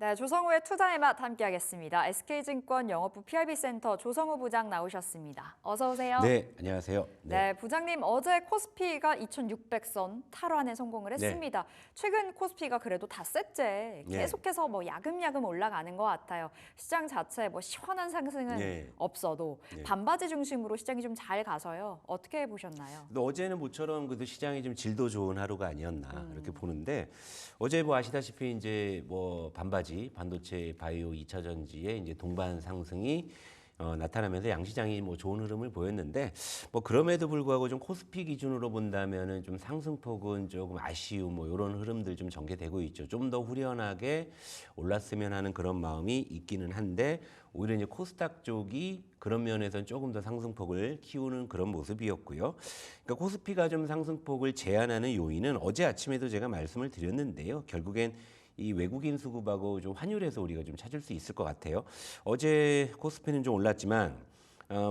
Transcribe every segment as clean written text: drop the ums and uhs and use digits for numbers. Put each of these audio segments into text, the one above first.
네, 조성우의 투자의 맛 함께하겠습니다. SK증권 영업부 PIB센터 조성우 부장 나오셨습니다. 어서 오세요. 네, 안녕하세요. 네, 부장님 어제 코스피가 2,600선 탈환에 성공을 네. 했습니다. 최근 코스피가 그래도 닷새째 계속해서 야금야금 올라가는 것 같아요. 시장 자체 시원한 상승은 없어도 반바지 중심으로 시장이 좀 잘 가서요. 어떻게 보셨나요? 근데 어제는 모처럼 그래도 시장이 좀 질도 좋은 하루가 아니었나 이렇게 보는데 어제 아시다시피 이제 반바지, 반도체, 바이오, 2차 전지의 이제 동반 상승이 나타나면서 양시장이 좋은 흐름을 보였는데 그럼에도 불구하고 좀 코스피 기준으로 본다면은 좀 상승폭은 조금 아쉬움 이런 흐름들 좀 전개되고 있죠. 좀 더 후련하게 올랐으면 하는 그런 마음이 있기는 한데 오히려 이제 코스닥 쪽이 그런 면에서는 조금 더 상승폭을 키우는 그런 모습이었고요. 그러니까 코스피가 좀 상승폭을 제한하는 요인은 어제 아침에도 제가 말씀을 드렸는데요. 결국엔 이 외국인 수급하고 좀 환율에서 우리가 좀 찾을 수 있을 것 같아요. 어제 코스피는 좀 올랐지만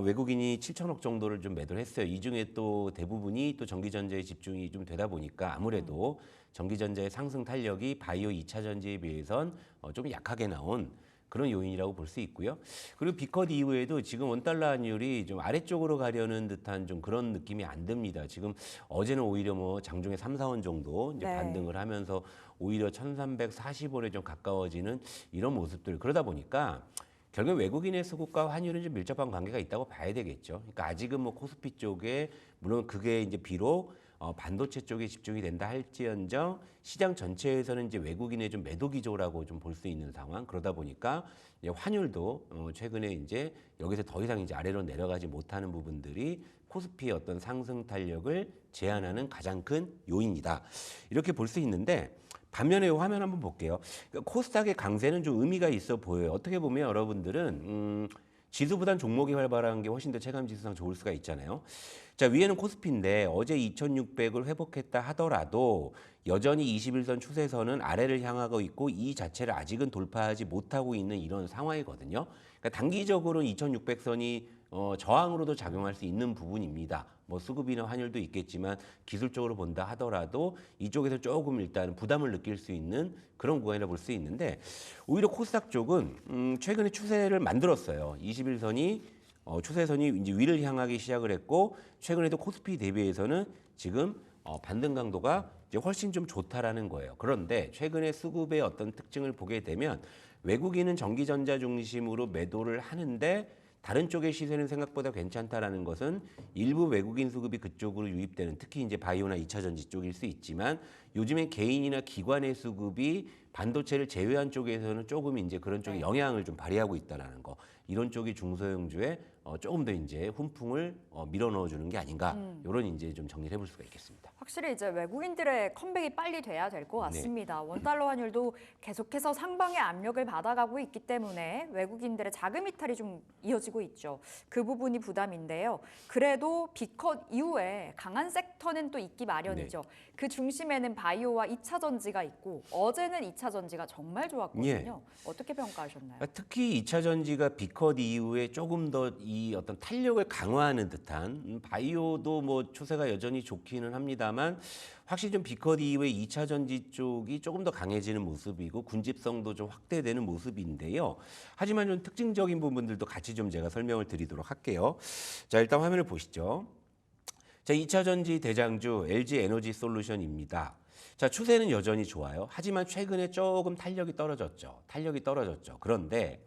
외국인이 7천억 정도를 좀 매도를 했어요. 이 중에 또 대부분이 또 전기전자에 집중이 좀 되다 보니까 아무래도 전기전자의 상승 탄력이 바이오 2차 전지에 비해선 좀 약하게 나온 그런 요인이라고 볼 수 있고요. 그리고 비컷 이후에도 지금 원달러 환율이 좀 아래쪽으로 가려는 듯한 좀 그런 느낌이 안 듭니다. 지금 어제는 오히려 장중에 3, 4원 정도 이제 반등을 하면서 오히려 1,340원에 좀 가까워지는 이런 모습들. 그러다 보니까 결국 외국인의 수급과 환율은 좀 밀접한 관계가 있다고 봐야 되겠죠. 그러니까 아직은 코스피 쪽에 물론 그게 이제 비록 반도체 쪽에 집중이 된다 할지언정 시장 전체에서는 이제 외국인의 좀 매도 기조라고 좀 볼 수 있는 상황. 그러다 보니까 이제 환율도 최근에 이제 여기서 더 이상 이제 아래로 내려가지 못하는 부분들이 코스피의 어떤 상승 탄력을 제한하는 가장 큰 요인이다. 이렇게 볼 수 있는데 반면에 이 화면 한번 볼게요. 그러니까 코스닥의 강세는 좀 의미가 있어 보여요. 어떻게 보면 여러분들은 지수보단 종목이 활발한 게 훨씬 더 체감 지수상 좋을 수가 있잖아요. 자, 위에는 코스피인데 어제 2,600을 회복했다 하더라도 여전히 21선 추세선은 아래를 향하고 있고 이 자체를 아직은 돌파하지 못하고 있는 이런 상황이거든요. 그러니까 단기적으로는 2,600선이 저항으로도 작용할 수 있는 부분입니다. 수급이나 환율도 있겠지만 기술적으로 본다 하더라도 이쪽에서 조금 일단 부담을 느낄 수 있는 그런 구간이라 볼 수 있는데 오히려 코스닥 쪽은 최근에 추세를 만들었어요. 21선이 추세선이 이제 위를 향하기 시작을 했고 최근에도 코스피 대비해서는 지금 반등 강도가 이제 훨씬 좀 좋다라는 거예요. 그런데 최근에 수급의 어떤 특징을 보게 되면 외국인은 전기전자 중심으로 매도를 하는데 다른 쪽의 시세는 생각보다 괜찮다라는 것은 일부 외국인 수급이 그쪽으로 유입되는 특히 이제 바이오나 2차 전지 쪽일 수 있지만 요즘에 개인이나 기관의 수급이 반도체를 제외한 쪽에서는 조금 이제 그런 쪽에 영향을 좀 발휘하고 있다라는 거. 이런 쪽이 중소형주에 조금 더 이제 훈풍을 밀어 넣어주는 게 아닌가. 이런 이제 좀 정리를 해볼 수가 있겠습니다. 확실히 이제 외국인들의 컴백이 빨리 돼야 될 것 같습니다. 원달러 환율도 계속해서 상방의 압력을 받아가고 있기 때문에 외국인들의 자금 이탈이 좀 이어지고 있죠. 그 부분이 부담인데요. 그래도 비컷 이후에 강한 섹터는 또 있기 마련이죠. 그 중심에는 바이오와 2차 전지가 있고 어제는 2차 전지가 정말 좋았거든요. 어떻게 평가하셨나요? 특히 2차 전지가 비컷 이후에 조금 더 이 어떤 탄력을 강화하는 듯한 바이오도 추세가 여전히 좋기는 합니다만 확실히 좀 비컷 이후에 2차 전지 쪽이 조금 더 강해지는 모습이고 군집성도 좀 확대되는 모습인데요. 하지만 좀 특징적인 부분들도 같이 좀 제가 설명을 드리도록 할게요. 자, 일단 화면을 보시죠. 자, 2차 전지 대장주 LG 에너지 솔루션입니다. 자, 추세는 여전히 좋아요. 하지만 최근에 조금 탄력이 떨어졌죠. 그런데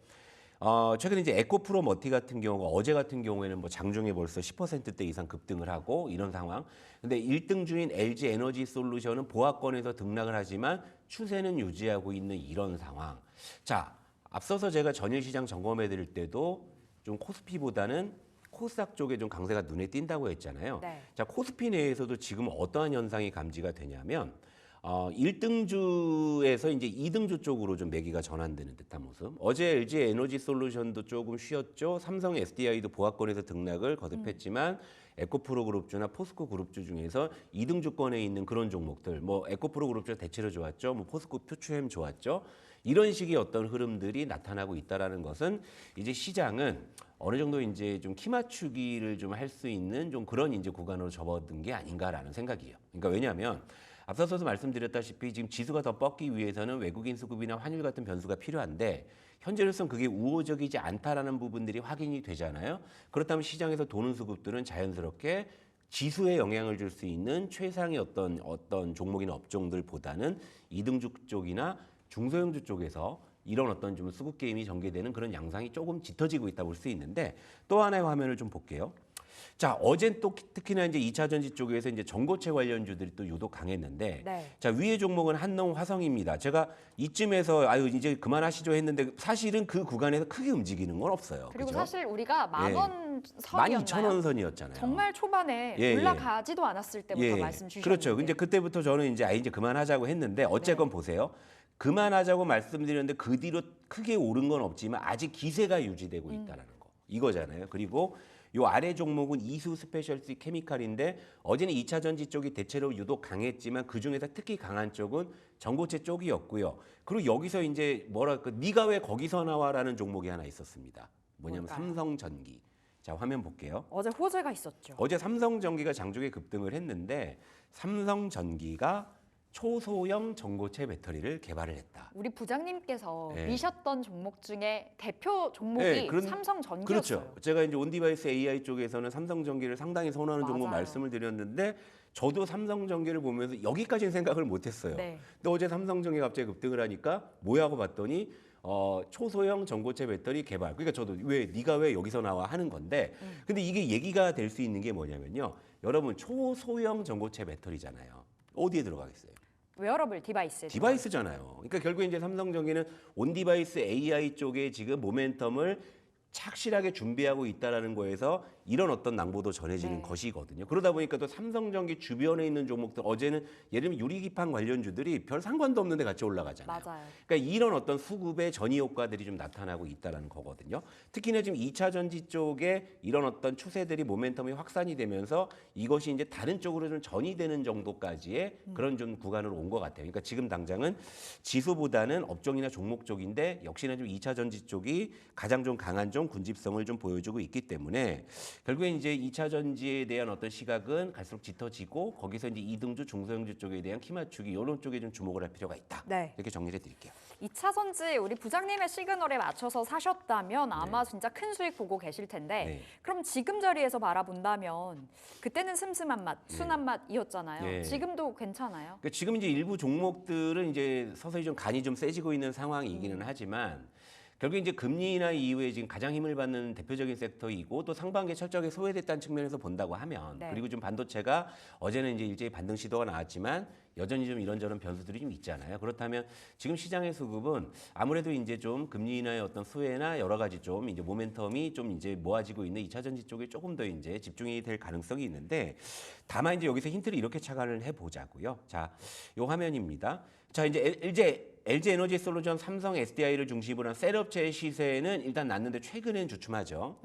최근에 이제 에코프로 머티 같은 경우가 어제 같은 경우에는 장중에 벌써 10%대 이상 급등을 하고 이런 상황. 근데 1등주인 LG 에너지 솔루션은 보합권에서 등락을 하지만 추세는 유지하고 있는 이런 상황. 자, 앞서서 제가 전일시장 점검해 드릴 때도 좀 코스피보다는 코스닥 쪽에 좀 강세가 눈에 띈다고 했잖아요. 자, 코스피 내에서도 지금 어떠한 현상이 감지가 되냐면 1등주에서 이제 2등주 쪽으로 좀 매기가 전환되는 듯한 모습. 어제 LG 에너지 솔루션도 조금 쉬었죠. 삼성 SDI도 보합권에서 등락을 거듭했지만 에코프로 그룹주나 포스코 그룹주 중에서 2등주권에 있는 그런 종목들, 에코프로 그룹주가 대체로 좋았죠. 포스코 퓨처엠 좋았죠. 이런 식의 어떤 흐름들이 나타나고 있다라는 것은 이제 시장은 어느 정도 이제 좀 키 맞추기를 좀 할 수 있는 좀 그런 이제 구간으로 접어든 게 아닌가라는 생각이에요. 그러니까 왜냐하면 앞서서도 말씀드렸다시피 지금 지수가 더 뻗기 위해서는 외국인 수급이나 환율 같은 변수가 필요한데 현재로서는 그게 우호적이지 않다라는 부분들이 확인이 되잖아요. 그렇다면 시장에서 도는 수급들은 자연스럽게 지수에 영향을 줄 수 있는 최상의 어떤 종목이나 업종들보다는 이등주 쪽이나 중소형주 쪽에서 이런 어떤 좀 수급 게임이 전개되는 그런 양상이 조금 짙어지고 있다 볼 수 있는데 또 하나의 화면을 좀 볼게요. 자, 어젠 또 특히나 이제 2차 전지 쪽에서 이제 전고체 관련주들이 또 유독 강했는데 네. 자, 위의 종목은 한농 화성입니다. 제가 이쯤에서 아유 이제 그만하시죠 했는데 사실은 그 구간에서 크게 움직이는 건 없어요. 그리고 그죠? 사실 우리가 만원 선이었나요? 12,000원 선이었잖아요. 정말 초반에 예, 올라가지도 않았을 때부터 말씀 주셨는데 그렇죠. 이제 그때부터 저는 이제 그만하자고 했는데 어쨌건 보세요. 그만하자고 말씀드렸는데 그 뒤로 크게 오른 건 없지만 아직 기세가 유지되고 있다는 거. 이거잖아요. 그리고 요 아래 종목은 이수 스페셜티 케미칼인데 어제는 2차 전지 쪽이 대체로 유독 강했지만 그중에서 특히 강한 쪽은 전고체 쪽이었고요. 그리고 여기서 이제 뭐랄까 네가 왜 거기서 나와라는 종목이 하나 있었습니다. 뭐냐면 뭘까요? 삼성전기. 자, 화면 볼게요. 어제 호재가 있었죠. 어제 삼성전기가 장중에 급등을 했는데 삼성전기가 초소형 전고체 배터리를 개발을 했다. 우리 부장님께서 네. 미셨던 종목 중에 대표 종목이 네, 삼성전기였어요. 그렇죠. 제가 이제 온디바이스 AI 쪽에서는 삼성전기를 상당히 선호하는 종목 맞아요. 말씀을 드렸는데 저도 삼성전기를 보면서 여기까지는 생각을 못했어요. 네. 근데 어제 삼성전기가 갑자기 급등을 하니까 뭐야 하고 봤더니 초소형 전고체 배터리 개발. 그러니까 저도 네가 왜 여기서 나와 하는 건데 근데 이게 얘기가 될 수 있는 게 뭐냐면요. 여러분 초소형 전고체 배터리잖아요. 어디에 들어가겠어요? 웨어러블 디바이스. 디바이스잖아요. 그러니까 결국 이제 삼성전기는 온디바이스 AI 쪽에 지금 모멘텀을 착실하게 준비하고 있다라는 거에서 이런 어떤 낭보도 전해지는 네. 것이거든요. 그러다 보니까 또 삼성전기 주변에 있는 종목들 어제는 예를 들면 유리기판 관련주들이 별 상관도 없는데 같이 올라가잖아요. 맞아요. 그러니까 이런 어떤 수급의 전이 효과들이 좀 나타나고 있다라는 거거든요. 특히나 지금 2차 전지 쪽에 이런 어떤 추세들이 모멘텀이 확산이 되면서 이것이 이제 다른 쪽으로 좀 전이 되는 정도까지의 그런 좀 구간으로 온 것 같아요. 그러니까 지금 당장은 지수보다는 업종이나 종목 쪽인데 역시나 좀 2차 전지 쪽이 가장 좀 강한 좀 군집성을 좀 보여주고 있기 때문에 결국에 이제 2차 전지에 대한 어떤 시각은 갈수록 짙어지고 거기서 이제 이등주, 중소형주 쪽에 대한 키 맞추기 이런 쪽에 좀 주목을 할 필요가 있다. 네. 이렇게 정리를 해드릴게요. 2차 전지 우리 부장님의 시그널에 맞춰서 사셨다면 아마 진짜 큰 수익 보고 계실 텐데 네. 그럼 지금 자리에서 바라본다면 그때는 슴슴한 맛, 순한 맛이었잖아요. 네. 지금도 괜찮아요? 그러니까 지금 이제 일부 종목들은 이제 서서히 좀 간이 좀 세지고 있는 상황이기는 하지만 결국 이제 금리 인하 이후에 지금 가장 힘을 받는 대표적인 섹터이고 또 상반기에 철저하게 소외됐다는 측면에서 본다고 하면 네. 그리고 좀 반도체가 어제는 이제 일제히 반등 시도가 나왔지만 여전히 좀 이런저런 변수들이 좀 있잖아요. 그렇다면 지금 시장의 수급은 아무래도 이제 좀 금리 인하의 어떤 수혜나 여러 가지 좀 이제 모멘텀이 좀 이제 모아지고 있는 2차 전지 쪽에 조금 더 이제 집중이 될 가능성이 있는데 다만 이제 여기서 힌트를 이렇게 착안을 해 보자고요. 자, 요 화면입니다. 자, 이제 LG 에너지 솔루션, 삼성 SDI를 중심으로 한 셋업체의 시세는 일단 났는데 최근엔 주춤하죠.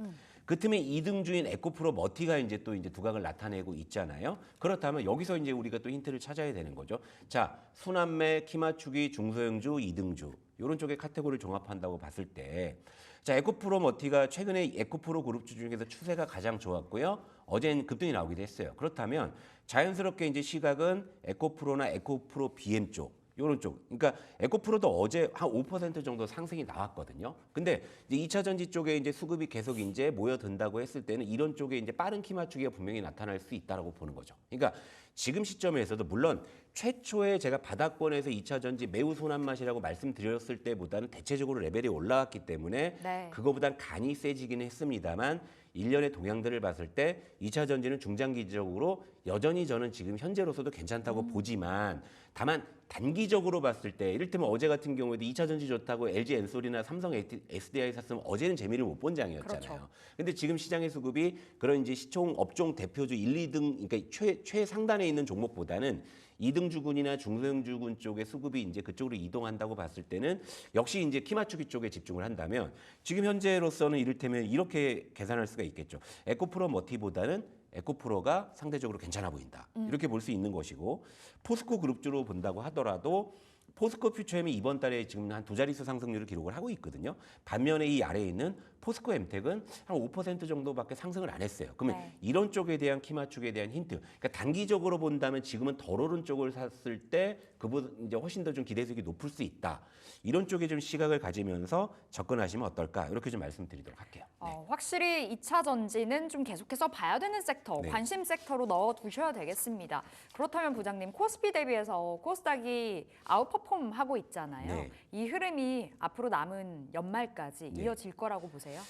그 틈에 2등주인 에코프로 머티가 이제 또 이제 두각을 나타내고 있잖아요. 그렇다면 여기서 이제 우리가 또 힌트를 찾아야 되는 거죠. 자, 순환매, 키맞추기, 중소형주, 2등주 이런 쪽의 카테고리를 종합한다고 봤을 때, 자 에코프로 머티가 최근에 에코프로 그룹주 중에서 추세가 가장 좋았고요. 어제는 급등이 나오기도 했어요. 그렇다면 자연스럽게 이제 시각은 에코프로나 에코프로 BM 쪽. 요런 쪽. 그러니까 에코프로도 어제 한 5% 정도 상승이 나왔거든요. 근데 이제 2차 전지 쪽에 이제 수급이 계속 이제 모여든다고 했을 때는 이런 쪽에 이제 빠른 키 맞추기가 분명히 나타날 수 있다라고 보는 거죠. 그러니까 지금 시점에서도 물론 최초에 제가 바닥권에서 2차 전지 매우 순한 맛이라고 말씀드렸을 때보다는 대체적으로 레벨이 올라왔기 때문에 네. 그거보단 간이 세지기는 했습니다만 일련의 동향들을 봤을 때 2차 전지는 중장기적으로 여전히 저는 지금 현재로서도 괜찮다고 보지만 다만 단기적으로 봤을 때 이를테면 어제 같은 경우에도 2차 전지 좋다고 LG 엔솔이나 삼성 SDI 샀으면 어제는 재미를 못 본 장이었잖아요. 그렇죠. 근데 지금 시장의 수급이 그런 이제 시총 업종 대표주 1, 2등 그러니까 최상단에 있는 종목보다는 2등주군이나 중소형주군 쪽의 수급이 이제 그쪽으로 이동한다고 봤을 때는 역시 이제 키 맞추기 쪽에 집중을 한다면 지금 현재로서는 이를테면 이렇게 계산할 수가 있겠죠. 에코프로 머티보다는 에코프로가 상대적으로 괜찮아 보인다. 이렇게 볼 수 있는 것이고 포스코 그룹주로 본다고 하더라도 포스코 퓨처엠이 이번 달에 지금 한 두 자릿수 상승률을 기록을 하고 있거든요. 반면에 이 아래에 있는 포스코 엠텍은 한 5% 정도밖에 상승을 안 했어요. 그러면 네. 이런 쪽에 대한 키 맞추기에 대한 힌트. 그러니까 단기적으로 본다면 지금은 덜 오른 쪽을 샀을 때 그보다 이제 훨씬 더 좀 기대 수익이 높을 수 있다. 이런 쪽에 좀 시각을 가지면서 접근하시면 어떨까? 이렇게 좀 말씀드리도록 할게요. 확실히 2차 전지는 좀 계속해서 봐야 되는 섹터, 네. 관심 섹터로 넣어 두셔야 되겠습니다. 그렇다면 부장님, 코스피 대비해서 코스닥이 아웃퍼폼 하고 있잖아요. 네. 이 흐름이 앞으로 남은 연말까지 네. 이어질 거라고 보세요?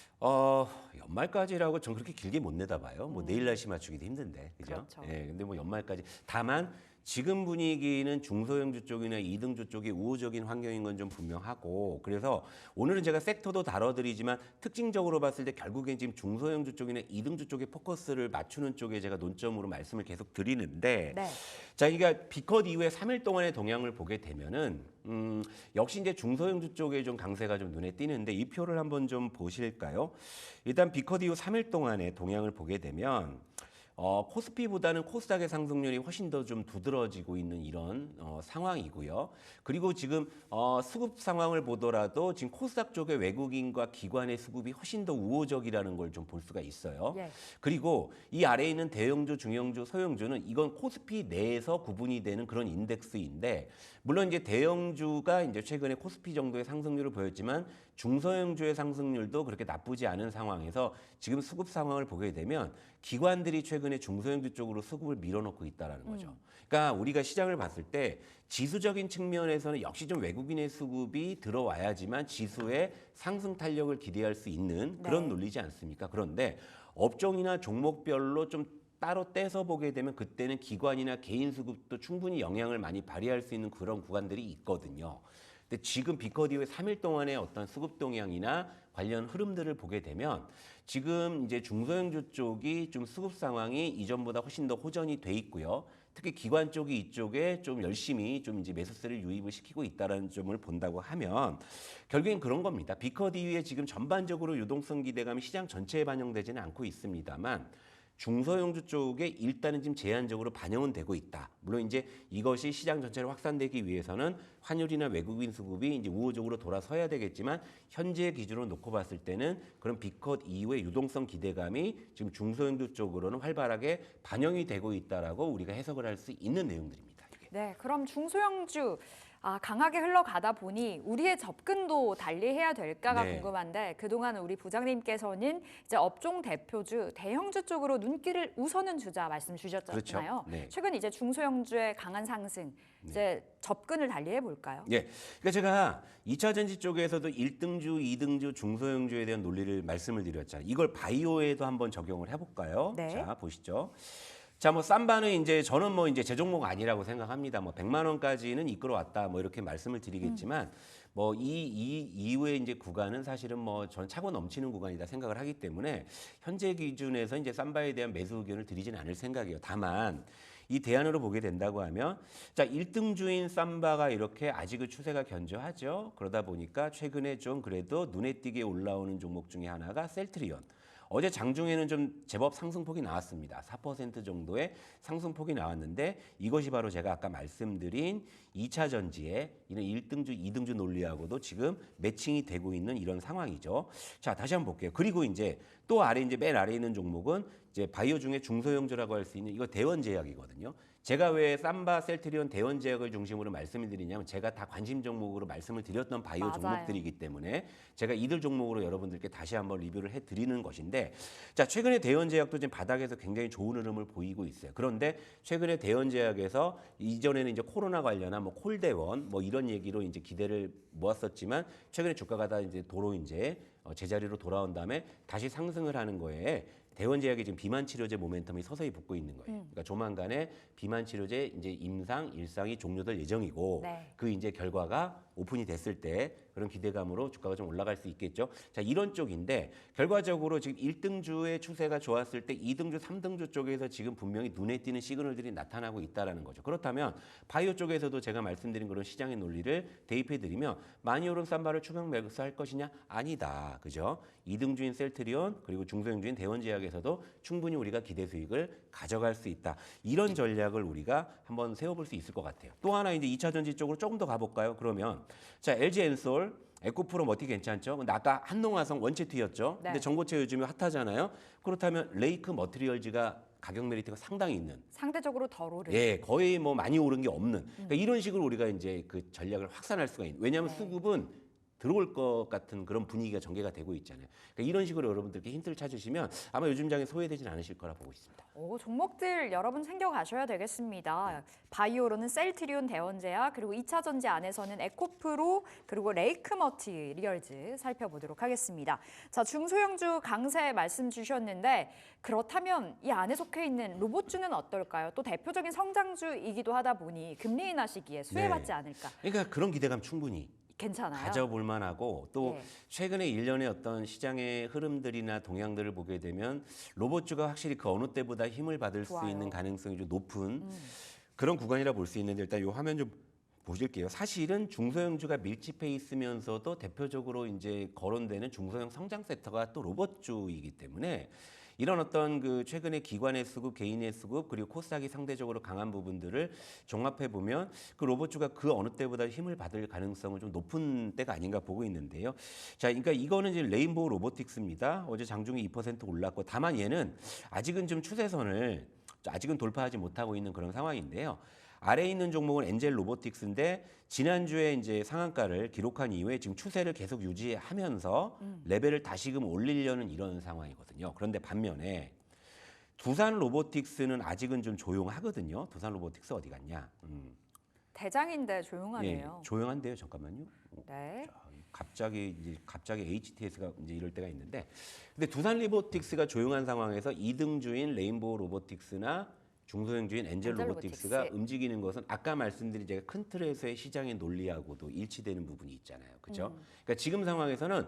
연말까지라고 전 그렇게 길게 못 내다봐요. 뭐 내일 날씨 맞추기도 힘든데, 그죠? 그렇죠. 예, 근데 뭐 연말까지. 다만 지금 분위기는 중소형주 쪽이나 이등주 쪽이 우호적인 환경인 건 좀 분명하고, 그래서 오늘은 제가 섹터도 다뤄드리지만 특징적으로 봤을 때 결국엔 지금 중소형주 쪽이나 이등주 쪽에 포커스를 맞추는 쪽에 제가 논점으로 말씀을 계속 드리는데, 네. 자, 이게 비컷 이후에 3일 동안의 동향을 보게 되면은 역시 이제 중소형주 쪽에 좀 강세가 좀 눈에 띄는데 이 표를 한번 좀 보실까요? 일단 비컷 이후 3일 동안의 동향을 보게 되면 코스피보다는 코스닥의 상승률이 훨씬 더 좀 두드러지고 있는 이런 상황이고요. 그리고 지금 수급 상황을 보더라도 지금 코스닥 쪽의 외국인과 기관의 수급이 훨씬 더 우호적이라는 걸 좀 볼 수가 있어요. 예. 그리고 이 아래에 있는 대형주, 중형주, 소형주는 이건 코스피 내에서 구분이 되는 그런 인덱스인데 물론 이제 대형주가 이제 최근에 코스피 정도의 상승률을 보였지만 중소형주의 상승률도 그렇게 나쁘지 않은 상황에서 지금 수급 상황을 보게 되면 기관들이 최근에 중소형주 쪽으로 수급을 밀어넣고 있다라는 거죠. 그러니까 우리가 시장을 봤을 때 지수적인 측면에서는 역시 좀 외국인의 수급이 들어와야지만 지수의 상승 탄력을 기대할 수 있는 그런 네. 논리지 않습니까? 그런데 업종이나 종목별로 좀 따로 떼서 보게 되면 그때는 기관이나 개인 수급도 충분히 영향을 많이 발휘할 수 있는 그런 구간들이 있거든요. 근데 지금 비컷 이후에 3일 동안의 어떤 수급 동향이나 관련 흐름들을 보게 되면 지금 이제 중소형주 쪽이 좀 수급 상황이 이전보다 훨씬 더 호전이 돼 있고요. 특히 기관 쪽이 이쪽에 좀 열심히 좀 이제 매수세를 유입을 시키고 있다는 점을 본다고 하면 결국엔 그런 겁니다. 비컷 이후에 지금 전반적으로 유동성 기대감이 시장 전체에 반영되지는 않고 있습니다만 중소형주 쪽에 일단은 지금 제한적으로 반영은 되고 있다. 물론 이제 이것이 시장 전체로 확산되기 위해서는 환율이나 외국인 수급이 이제 우호적으로 돌아서야 되겠지만 현재 기준으로 놓고 봤을 때는 그런 비컷 이후의 유동성 기대감이 지금 중소형주 쪽으로는 활발하게 반영이 되고 있다라고 우리가 해석을 할 수 있는 내용들입니다. 이게. 네, 그럼 중소형주 강하게 흘러가다 보니 우리의 접근도 달리해야 될까가 네. 궁금한데 그동안 우리 부장님께서는 이제 업종 대표주, 대형주 쪽으로 눈길을 우선은 주자 말씀 주셨잖아요. 그렇죠. 네. 최근 이제 중소형주의 강한 상승, 이제 접근을 달리해 볼까요? 예. 그러니까 제가 2차 전지 쪽에서도 1등주, 2등주, 중소형주에 대한 논리를 말씀을 드렸잖아요. 이걸 바이오에도 한번 적용을 해볼까요? 네. 자, 보시죠. 자, 뭐 쌈바는 이제 저는 뭐 이제 제 종목 아니라고 생각합니다. 뭐 100만 원까지는 이끌어왔다 뭐 이렇게 말씀을 드리겠지만 뭐 이 이후에 이제 구간은 사실은 뭐 전 차고 넘치는 구간이다 생각을 하기 때문에 현재 기준에서 이제 쌈바에 대한 매수 의견을 드리지는 않을 생각이에요. 다만 이 대안으로 보게 된다고 하면 자 1등주인 쌈바가 이렇게 아직은 추세가 견조하죠. 그러다 보니까 최근에 좀 그래도 눈에 띄게 올라오는 종목 중에 하나가 셀트리온. 어제 장중에는 좀 제법 상승폭이 나왔습니다. 4% 정도의 상승폭이 나왔는데 이것이 바로 제가 아까 말씀드린 2차 전지의 이런 1등주, 2등주 논리하고도 지금 매칭이 되고 있는 이런 상황이죠. 자, 다시 한번 볼게요. 그리고 이제 또 아래 이제 맨 아래에 있는 종목은 이제 바이오 중에 중소형주라고 할 수 있는 이거 대원제약이거든요. 제가 왜 쌈바, 셀트리온, 대원제약을 중심으로 말씀을 드리냐면 제가 다 관심 종목으로 말씀을 드렸던 바이오 맞아요. 종목들이기 때문에 제가 이들 종목으로 여러분들께 다시 한번 리뷰를 해드리는 것인데 자 최근에 대원제약도 지금 바닥에서 굉장히 좋은 흐름을 보이고 있어요. 그런데 최근에 대원제약에서 이전에는 이제 코로나 관련한 뭐 콜대원 뭐 이런 얘기로 이제 기대를 모았었지만 최근에 주가가 다 이제 도로 이제 제자리로 돌아온 다음에 다시 상승을 하는 거에 대원제약이 지금 비만 치료제 모멘텀이 서서히 붙고 있는 거예요. 그러니까 조만간에 비만 치료제 이제 임상, 일상이 종료될 예정이고 네. 그 이제 결과가 오픈이 됐을 때 그런 기대감으로 주가가 좀 올라갈 수 있겠죠. 자, 이런 쪽인데 결과적으로 지금 1등주의 추세가 좋았을 때 2등주, 3등주 쪽에서 지금 분명히 눈에 띄는 시그널들이 나타나고 있다라는 거죠. 그렇다면 바이오 쪽에서도 제가 말씀드린 그런 시장의 논리를 대입해 드리면 많이 오른 쌈바를 추격 매수할 것이냐? 아니다. 그죠? 2등주인 셀트리온 그리고 중소형주인 대원제약에서도 충분히 우리가 기대 수익을 가져갈 수 있다. 이런 전략을 우리가 한번 세워볼 수 있을 것 같아요. 또 하나 이제 2차 전지 쪽으로 조금 더 가볼까요? 그러면 자 LG 엔솔 에코프로 머티 괜찮죠? 근데 아까 한농화성 원체 튀었죠? 네. 근데 전고체 요즘에 핫하잖아요. 그렇다면 레이크 머티리얼즈가 가격 메리트가 상당히 있는. 상대적으로 덜 오른. 예, 거의 뭐 많이 오른 게 없는. 그러니까 이런 식으로 우리가 이제 그 전략을 확산할 수가 있는. 왜냐하면 네. 수급은 들어올 것 같은 그런 분위기가 전개가 되고 있잖아요. 그러니까 이런 식으로 여러분들께 힌트를 찾으시면 아마 요즘 장에 소외되진 않으실 거라 보고 있습니다. 오, 종목들 여러분 챙겨가셔야 되겠습니다. 바이오로는 셀트리온 대원제약, 그리고 2차 전지 안에서는 에코프로, 그리고 레이크 머티리얼즈 살펴보도록 하겠습니다. 자, 중소형주 강세 말씀 주셨는데 그렇다면 이 안에 속해 있는 로봇주는 어떨까요? 또 대표적인 성장주이기도 하다 보니 금리 인하 시기에 수혜받지 네. 않을까? 그러니까 그런 기대감 충분히 괜찮아요. 가져볼 만하고 또 예. 최근에 일련의 어떤 시장의 흐름들이나 동향들을 보게 되면 로봇주가 확실히 그 어느 때보다 힘을 받을 좋아요. 수 있는 가능성이 좀 높은 그런 구간이라 볼 수 있는데 일단 이 화면 좀 보실게요. 사실은 중소형주가 밀집해 있으면서도 대표적으로 이제 거론되는 중소형 성장 섹터가 또 로봇주이기 때문에 이런 어떤 그 최근에 기관의 수급, 개인의 수급 그리고 코스닥이 상대적으로 강한 부분들을 종합해 보면 그 로봇주가 그 어느 때보다 힘을 받을 가능성은 좀 높은 때가 아닌가 보고 있는데요. 자, 그러니까 이거는 이제 레인보우 로보틱스입니다. 어제 장중에 2% 올랐고 다만 얘는 아직은 좀 추세선을 아직은 돌파하지 못하고 있는 그런 상황인데요. 아래에 있는 종목은 엔젤 로보틱스인데 지난주에 이제 상한가를 기록한 이후에 지금 추세를 계속 유지하면서 레벨을 다시금 올리려는 이런 상황이거든요. 그런데 반면에 두산 로보틱스는 아직은 좀 조용하거든요. 두산 로보틱스 어디 갔냐? 대장인데 조용하네요. 예, 조용한데요. 잠깐만요. 네. 갑자기 HTS가 이제 이럴 때가 있는데, 근데 두산 로보틱스가 조용한 상황에서 2등주인 레인보우 로보틱스나 중소형주인 엔젤 엔젤 로보틱스가 로보틱스. 움직이는 것은 아까 말씀드린 제가 큰 틀에서의 시장의 논리하고도 일치되는 부분이 있잖아요. 그죠? 그러니까 지금 상황에서는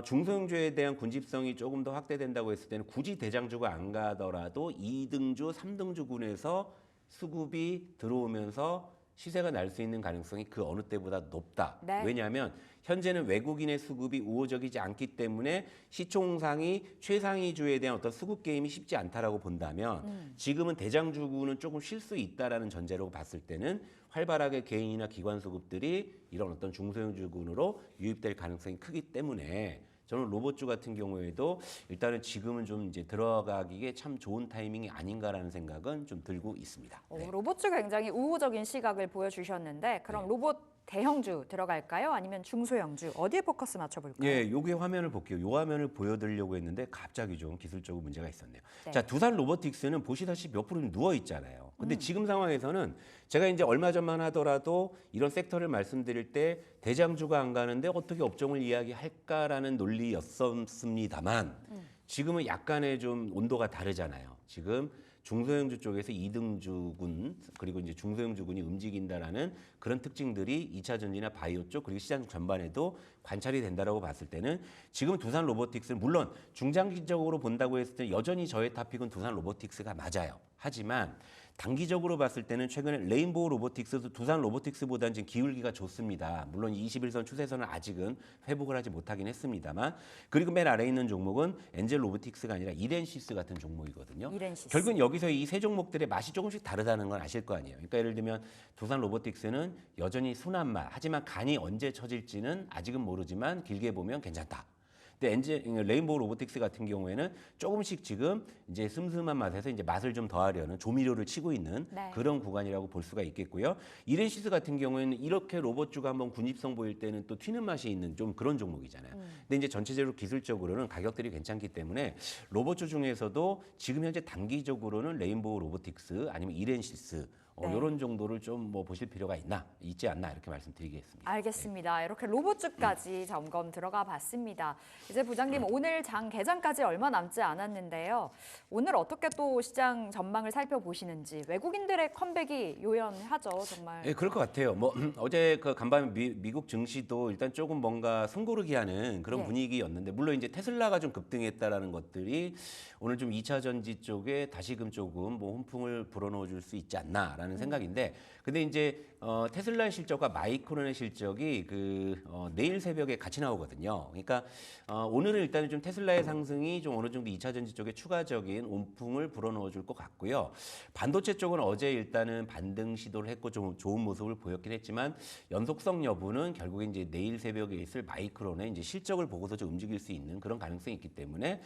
중소형주에 대한 군집성이 조금 더 확대된다고 했을 때는 굳이 대장주가 안 가더라도 2등주, 3등주군에서 수급이 들어오면서 시세가 날 수 있는 가능성이 그 어느 때보다 높다. 네. 왜냐하면 현재는 외국인의 수급이 우호적이지 않기 때문에 시총상이 최상위주에 대한 어떤 수급 게임이 쉽지 않다라고 본다면 지금은 대장주군은 조금 쉴 수 있다라는 전제로 봤을 때는 활발하게 개인이나 기관 수급들이 이런 어떤 중소형주군으로 유입될 가능성이 크기 때문에 저는 로봇주 같은 경우에도 일단은 지금은 좀 이제 들어가기에 참 좋은 타이밍이 아닌가라는 생각은 좀 들고 있습니다. 네. 로봇주 굉장히 우호적인 시각을 보여주셨는데 그럼 네. 로봇 대형주 들어갈까요? 아니면 중소형주? 어디에 포커스 맞춰볼까요? 예, 요게 화면을 볼게요. 요 화면을 보여드리려고 했는데 갑자기 좀 기술적으로 문제가 있었네요. 네. 자, 두산 로보틱스는 보시다시피 옆으로 좀 누워 있잖아요. 근데 지금 상황에서는 제가 이제 얼마 전만 하더라도 이런 섹터를 말씀드릴 때 대장주가 안 가는데 어떻게 업종을 이야기할까라는 논리였었습니다만 지금은 약간의 좀 온도가 다르잖아요. 지금 중소형주 쪽에서 2등주군 그리고 이제 중소형주군이 움직인다라는 그런 특징들이 2차 전지나 바이오 쪽 그리고 시장 전반에도 관찰이 된다라고 봤을 때는 지금 두산 로보틱스는 물론 중장기적으로 본다고 했을 때 여전히 저의 타픽은 두산 로보틱스가 맞아요. 하지만 단기적으로 봤을 때는 최근에 레인보우 로보틱스도 두산 로보틱스보다는 지금 기울기가 좋습니다. 물론 21선 추세선은 아직은 회복을 하지 못하긴 했습니다만 그리고 맨 아래에 있는 종목은 엔젤 로보틱스가 아니라 이렌시스 같은 종목이거든요. 이렌시스. 결국은 여기서 이 세 종목들의 맛이 조금씩 다르다는 건 아실 거 아니에요. 그러니까 예를 들면 두산 로보틱스는 여전히 순한 맛, 하지만 간이 언제 처질지는 아직은 모르지만 길게 보면 괜찮다. 근데 레인보우 로보틱스 같은 경우에는 조금씩 지금 이제 슴슴한 맛에서 이제 맛을 좀 더하려는 조미료를 치고 있는 네. 그런 구간이라고 볼 수가 있겠고요. 이렌시스 같은 경우에는 이렇게 로봇주가 한번 군집성 보일 때는 또 튀는 맛이 있는 좀 그런 종목이잖아요. 근데 이제 전체적으로 기술적으로는 가격들이 괜찮기 때문에 로봇주 중에서도 지금 현재 단기적으로는 레인보우 로보틱스 아니면 이렌시스 네. 이런 정도를 좀 뭐 보실 필요가 있지 않나 이렇게 말씀드리겠습니다. 알겠습니다. 이렇게 로봇주까지 점검 들어가 봤습니다. 이제 부장님 오늘 장 개장까지 얼마 남지 않았는데요. 오늘 어떻게 또 시장 전망을 살펴보시는지 외국인들의 컴백이 요연하죠, 정말. 예, 그럴 것 같아요. 뭐 어제 그 간밤에 미국 증시도 일단 조금 뭔가 숨고르기 하는 그런 예. 분위기였는데 물론 이제 테슬라가 좀 급등했다라는 것들이 오늘 좀 2차 전지 쪽에 다시금 조금 뭐 훈풍을 불어넣어 줄 수 있지 않나라는 않을까라는 생각인데, 근데 이제 테슬라의 실적과 마이크론의 실적이 내일 새벽에 같이 나오거든요. 그러니까 오늘은 일단은 좀 테슬라의 상승이 좀 어느 정도 2차 전지 쪽에 추가적인 온풍을 불어넣어 줄 것 같고요. 반도체 쪽은 어제 일단은 반등 시도를 했고 좀 좋은 모습을 보였긴 했지만 연속성 여부는 결국에 이제 내일 새벽에 있을 마이크론의 이제 실적을 보고서 좀 움직일 수 있는 그런 가능성이 있기 때문에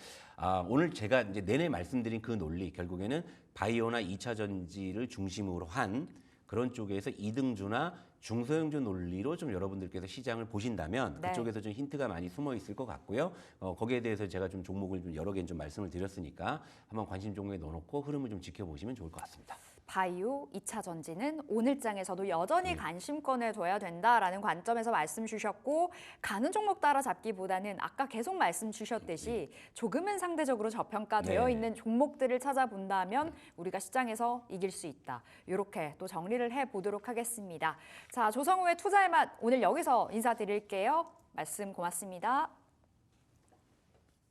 오늘 제가 이제 내내 말씀드린 그 논리, 결국에는 바이오나 2차 전지를 중심으로 한 그런 쪽에서 이등주나 중소형주 논리로 좀 여러분들께서 시장을 보신다면 네. 그쪽에서 좀 힌트가 많이 숨어 있을 것 같고요. 거기에 대해서 제가 좀 종목을 좀 여러 개 좀 말씀을 드렸으니까 한번 관심 종목에 넣어놓고 흐름을 좀 지켜보시면 좋을 것 같습니다. 바이오, 2차 전지는 오늘장에서도 여전히 관심권에 둬야 된다라는 관점에서 말씀 주셨고, 가는 종목 따라잡기보다는 아까 계속 말씀 주셨듯이 조금은 상대적으로 저평가되어 네. 있는 종목들을 찾아본다면 우리가 시장에서 이길 수 있다. 이렇게 또 정리를 해보도록 하겠습니다. 자, 조성우의 투자의 맛 오늘 여기서 인사드릴게요. 말씀 고맙습니다.